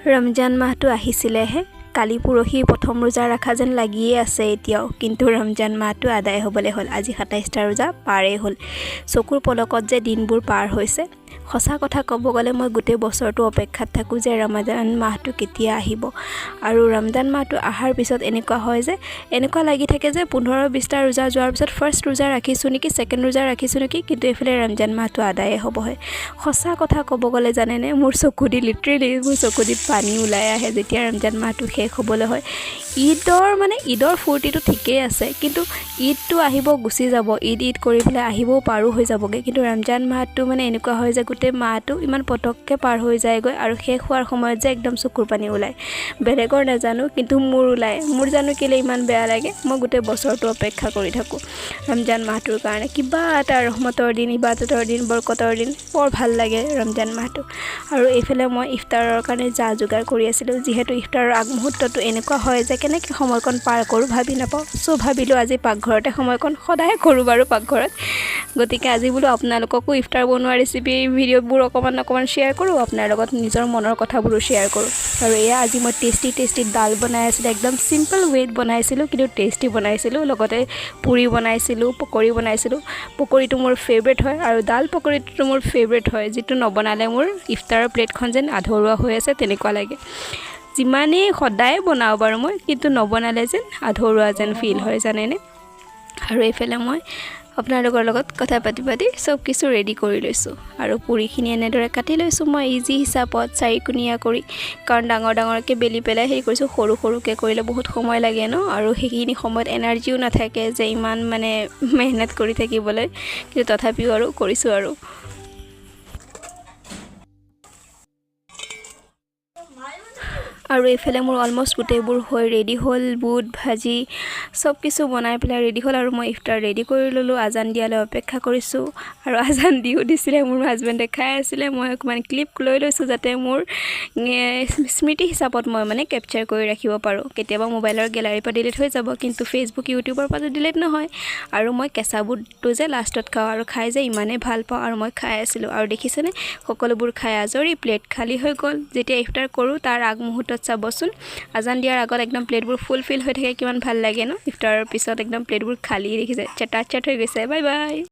ৰমজান মাহটো আহিছিলেহে কালি পৰহি প্ৰথম ৰোজা ৰাখা যেন লাগিয়ে আছে এতিয়াও কিন্তু ৰমজান মাহটো আদায় হ'বলৈ হ'ল আজি ২৭টা ৰোজা পাৰেই হ'ল চকুৰ পলকত যে দিনবোৰ পাৰ হৈছে সঁচা কথা ক'ব গ'লে মই গোটেই বছৰটো অপেক্ষাত থাকোঁ যে ৰমজান মাহটো কেতিয়া আহিব আৰু ৰমজান মাহটো অহাৰ পিছত এনেকুৱা হয় যে এনেকুৱা লাগি থাকে যে ১৫-২০টা ৰোজা যোৱাৰ পিছত ফাৰ্ষ্ট ৰোজা ৰাখিছোঁ নেকি ছেকেণ্ড ৰোজা ৰাখিছোঁ নেকি কিন্তু এইফালে ৰমজান মাহটো আদায়ে হ'বহে সঁচা কথা ক'ব গ'লে জানেনে মোৰ চকুদি লিটাৰেলি মোৰ চকুদিত পানী ওলাই আহে যেতিয়া ৰমজান মাহটো শেষ হ'বলৈ হয় ঈদৰ ফূৰ্তিটো ঠিকেই আছে কিন্তু ঈদটো আহিব গুচি যাব ঈদ কৰি পেলাই আহিবও পাৰো হৈ যাবগৈ কিন্তু ৰমজান মাহটো মানে এনেকুৱা হয় যে গোটেই মাহটো ইমান পটককৈ পাৰ হৈ যায়গৈ আৰু শেষ হোৱাৰ সময়ত যে একদম চকুৰ পানী ওলায় বেলেগৰ নাজানো কিন্তু মোৰ ওলায় মোৰ জানো কেলে ইমান বেয়া লাগে মই গোটেই বছৰটো অপেক্ষা কৰি থাকোঁ ৰমজান মাহটোৰ কাৰণে কিবা এটা ৰহমতৰ দিন ইবাদতৰ দিন বৰকতৰ দিন বৰ ভাল লাগে ৰমজান মাহটো আৰু এইফালে মই ইফতাৰৰ কাৰণে যা যোগাৰ কৰি আছিলোঁ যিহেতু ইফতাৰৰ আগমুহূৰ্তটো এনেকুৱা হয় যে কেনেকৈ সময়কণ পাৰ কৰোঁ ভাবি নাপাওঁ চ' ভাবিলোঁ আজি পাকঘৰতে সময়কণ সদায় কৰোঁ বাৰু পাকঘৰত গতিকে আজি বোলো আপোনালোককো ইফতাৰ বনোৱা ৰেচিপি ভিডিঅ'বোৰ অকণমান শ্বেয়াৰ কৰোঁ আপোনাৰ লগত নিজৰ মনৰ কথাবোৰো শ্বেয়াৰ কৰোঁ আৰু এয়া আজি মই টেষ্টি দাল বনাই আছিলোঁ একদম চিম্পল ৱেত বনাইছিলোঁ কিন্তু টেষ্টি বনাইছিলোঁ লগতে পুৰি বনাইছিলোঁ পকৰি বনাইছিলোঁ পকৰিটো মোৰ ফেভৰেট হয় আৰু দাল পকৰিটো মোৰ ফেভৰেট হয় যিটো নবনালে মোৰ ইফতাৰৰ প্লেটখন যেন আধৰুৱা হৈ আছে তেনেকুৱা লাগে যিমানেই সদায় বনাওঁ বাৰু মই কিন্তু নবনালে যেন আধৰুৱা যেন ফিল হয় জানেনে আৰু এইফালে মই আপোনালোকৰ লগত কথা পাতি চব কিছু ৰেডি কৰি লৈছোঁ আৰু পুৰিখিনি এনেদৰে কাটি লৈছোঁ মই ইজি হিচাপত চাৰিকোণীয়া কৰি কাৰণ ডাঙৰকৈ বেলি পেলাই হেৰি কৰিছোঁ সৰুকৈ কৰিলে বহুত সময় লাগে ন আৰু সেইখিনি সময়ত এনাৰ্জিও নাথাকে যে ইমান মানে মেহনত কৰি থাকিবলৈ কিন্তু তথাপিও আৰু কৰিছোঁ আৰু আৰু এইফালে মোৰ অলমষ্ট গোটেইবোৰ হৈ ৰেডি হ'ল বুট ভাজি চব কিছু বনাই পেলাই ৰেডি হ'ল আৰু মই ইফতাৰ ৰেডি কৰি ল'লোঁ আজান দিয়ালৈ অপেক্ষা কৰিছোঁ আৰু আজান দিও দিছিলে মোৰ হাজবেণ্ডে খাই আছিলে মই অকণমান ক্লিপ লৈ লৈছোঁ যাতে মোৰ স্মৃতি হিচাপত মই মানে কেপচাৰ কৰি ৰাখিব পাৰোঁ কেতিয়াবা মোবাইলৰ গেলাৰীৰ পৰা ডিলিট হৈ যাব কিন্তু ফেচবুক ইউটিউবৰ পৰা ডিলিট নহয় আৰু মই কেঁচা বুটটো যে লাষ্টত খাওঁ আৰু খাই যে ইমানেই ভাল পাওঁ আৰু মই খাই আছিলোঁ আৰু দেখিছেনে সকলোবোৰ খাই আজৰি প্লেট খালী হৈ গ'ল যেতিয়া ইফতাৰ কৰোঁ তাৰ আগমুহূৰ্তত চাবচোন আজান দিয়াৰ আগত একদম প্লেটবোৰ ফুলফিল হৈ থাকে কিমান ভাল লাগে ন ইফতাৰৰ পিছত একদম প্লেটবোৰ খালী দেখিছে চেটাত হৈ গৈছে বাই বাই